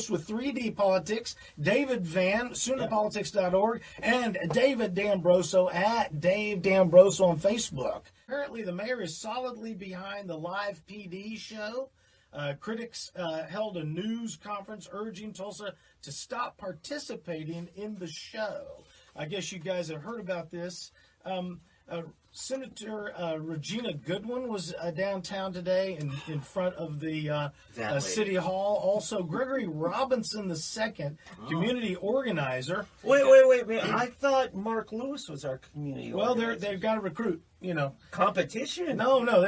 host with 3D Politics, David Van, SoonerPolitics.org, and David D'Ambroso at Dave D'Ambroso on Facebook. Apparently, the mayor is solidly behind the live PD show. Critics held a news conference urging Tulsa to stop participating in the show. I guess you guys have heard about this. Senator Regina Goodwin was downtown today in front of the City Hall. Also, Gregory Robinson II, community organizer. Wait. I thought Mark Lewis was our community organizer. Well, they've got to recruit, Competition? No,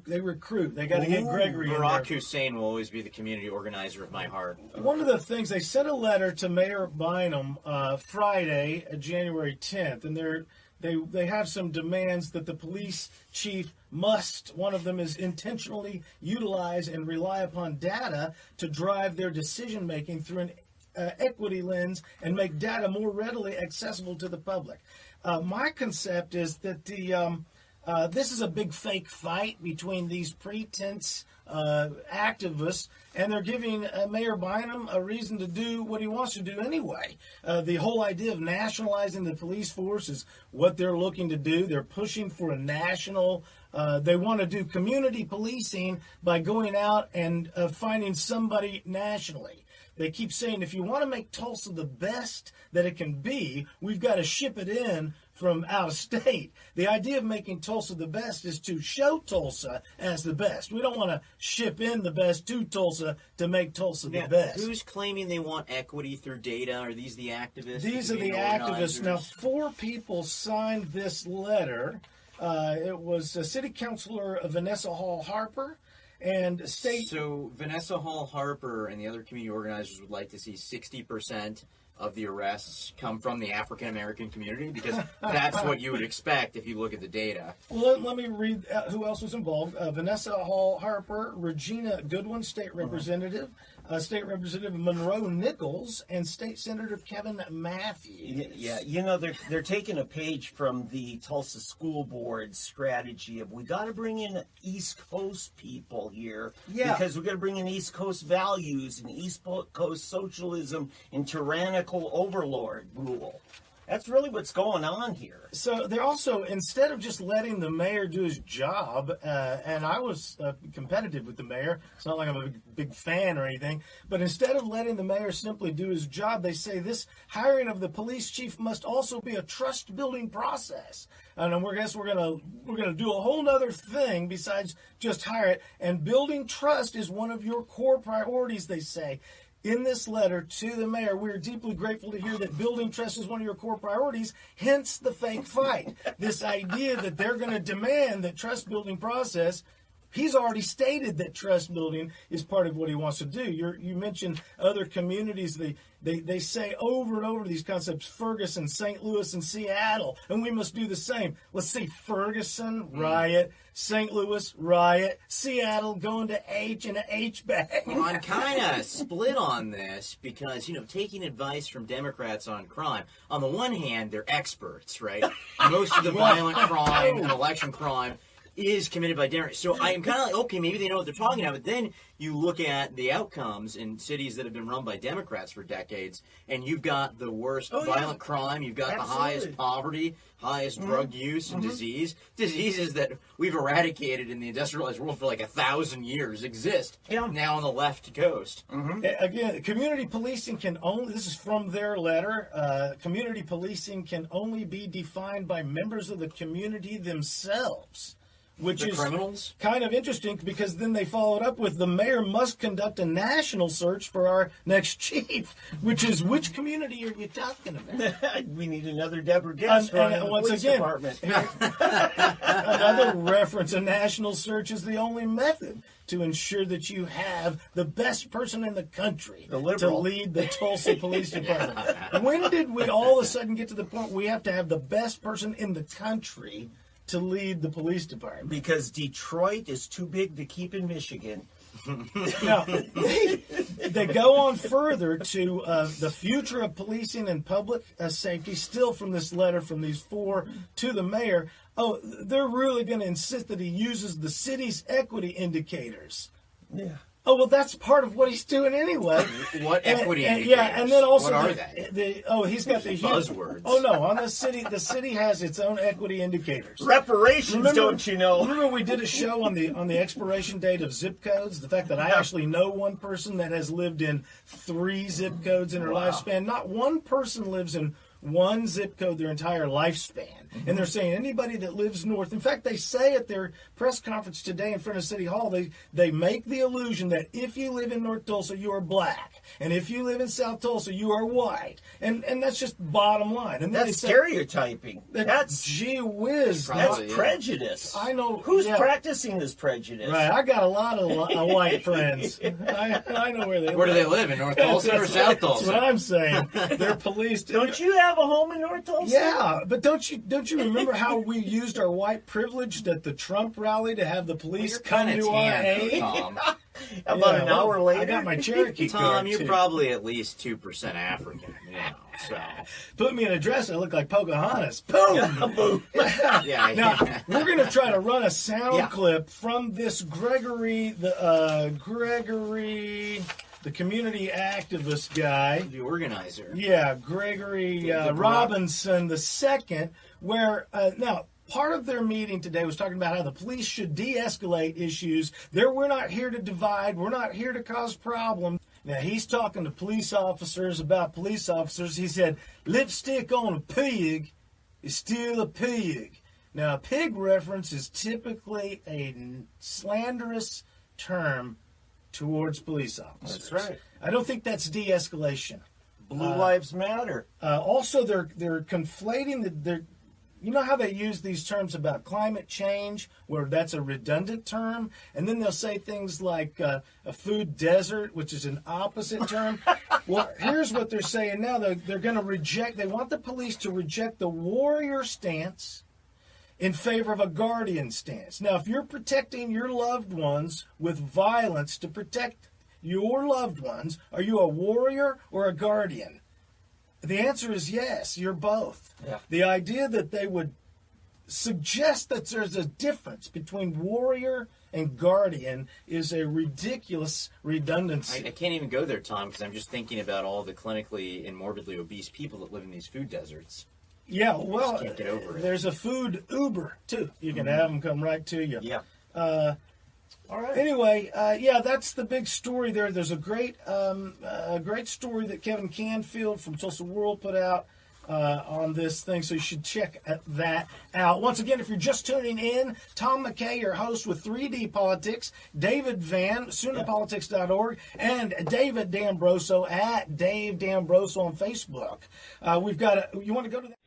they recruit. They got to get Gregory in there. Barack Hussein will always be the community organizer of my heart. One of the things, they sent a letter to Mayor Bynum Friday, January 10th, and they have some demands that the police chief must. One of them is intentionally utilize and rely upon data to drive their decision making through an equity lens and make data more readily accessible to the public. My concept is that this is a big fake fight between these pretense activists, and they're giving Mayor Bynum a reason to do what he wants to do anyway. The whole idea of nationalizing the police force is what they're looking to do. They're pushing for a national, they want to do community policing by going out and finding somebody nationally. They keep saying, if you want to make Tulsa the best that it can be, we've got to ship it in from out of state. The idea of making Tulsa the best is to show Tulsa as the best. We don't want to ship in the best to Tulsa to make Tulsa the best. Who's claiming they want equity through data? Are these the activists? These are the activists. Now, 4 people signed this letter. It was City Councilor Vanessa Hall Harper, and state. So Vanessa Hall Harper and the other community organizers would like to see 60% of the arrests come from the African American community, because that's what you would expect if you look at the data. Well, let me read who else was involved. Vanessa Hall Harper, Regina Goodwin, State Representative, State Representative Monroe Nichols, and State Senator Kevin Matthews. Yeah, they're taking a page from the Tulsa School Board strategy of, we got to bring in East Coast people here, because we're going to bring in East Coast values and East Coast socialism and tyrannical overlord rule. That's really what's going on here. So they're also, instead of just letting the mayor do his job, and I was competitive with the mayor, it's not like I'm a big fan or anything, but instead of letting the mayor simply do his job, they say this hiring of the police chief must also be a trust-building process. And I guess we're gonna do a whole other thing besides just hire it. And building trust is one of your core priorities, they say. In this letter to the mayor, we are deeply grateful to hear that building trust is one of your core priorities, hence the fake fight. This idea that they're going to demand that trust-building process, he's already stated that trust building is part of what he wants to do. You mentioned other communities. They say over and over these concepts, Ferguson, St. Louis, and Seattle, and we must do the same. Let's see, Ferguson, riot. St. Louis, riot. Seattle, going to H in an H bag. Well, I'm kind of split on this because, taking advice from Democrats on crime, on the one hand, they're experts, right? Most of the violent crime and election crime is committed by Democrats. So I'm kind of like, okay, maybe they know what they're talking about. But then you look at the outcomes in cities that have been run by Democrats for decades, and you've got the worst violent crime. You've got the highest poverty, highest drug use and diseases that we've eradicated in the industrialized world for like 1,000 years exist now on the left coast. Again, community policing can only, this is from their letter, community policing can only be defined by members of the community themselves. Which is criminals? Kind of interesting, because then they followed up with, the mayor must conduct a national search for our next chief, which is, which community are you talking about? We need another Deborah Guest running the police department. Another reference, a national search is the only method to ensure that you have the best person in the country to lead the Tulsa Police Department. When did we all of a sudden get to the point we have to have the best person in the country to lead the police department? Because Detroit is too big to keep in Michigan. Now, they go on further to the future of policing and public safety, still from this letter from these 4 to the mayor. Oh, they're really going to insist that he uses the city's equity indicators. Yeah. Oh, well, that's part of what he's doing anyway. What equity indicators? Yeah, and then also what are he's got the buzzwords. Oh no, on the city has its own equity indicators. Reparations, don't you know? Remember we did a show on the expiration date of zip codes? The fact that I actually know one person that has lived in 3 zip codes in her lifespan. Not one person lives in one zip code their entire lifespan. And they're saying anybody that lives north. In fact, they say at their press conference today in front of City Hall, they make the illusion that if you live in North Tulsa, you are black. And if you live in South Tulsa, you are white. And that's just bottom line. And that's stereotyping. That's gee whiz. That's prejudice. I know. Who's practicing this prejudice? Right. I got a lot of white friends. I know where they live. Where do they live? In North Tulsa or South Tulsa? That's what I'm saying. They're policed. Don't you have a home in North Tulsa? Yeah, but don't you remember how we used our white privilege at the Trump rally to have the police come to our aid? About an hour later, I got my Cherokee Tom, card, you're too. probably at least 2% African. So put me in a dress, I look like Pocahontas. Boom, boom. yeah. Now we're going to try to run a sound clip from this Gregory, the community activist guy. The organizer. Yeah, Gregory Robinson II, where now part of their meeting today was talking about how the police should de-escalate issues. We're not here to divide. We're not here to cause problems. Now, he's talking to police officers about police officers. He said, lipstick on a pig is still a pig. Now, a pig reference is typically a slanderous term towards police officers. That's right. I don't think that's de-escalation. Blue lives matter. Also, they're conflating you know how they use these terms about climate change, where that's a redundant term, and then they'll say things like a food desert, which is an opposite term. Well, here's what they're saying now. They're going to reject. They want the police to reject the warrior stance in favor of a guardian stance. Now, if you're protecting your loved ones with violence to protect your loved ones, are you a warrior or a guardian? The answer is yes, you're both. Yeah. The idea that they would suggest that there's a difference between warrior and guardian is a ridiculous redundancy. I can't even go there, Tom, because I'm just thinking about all the clinically and morbidly obese people that live in these food deserts. Yeah, well, can't get over it. There's a food Uber, too. You can have them come right to you. Yeah. All right. Anyway, yeah, that's the big story there. There's a great story that Kevin Canfield from Tulsa World put out on this thing, so you should check that out. Once again, if you're just tuning in, Tom McKay, your host with 3D Politics, David Van, SoonerPolitics.org, and David D'Ambroso at Dave D'Ambroso on Facebook. You want to go to that?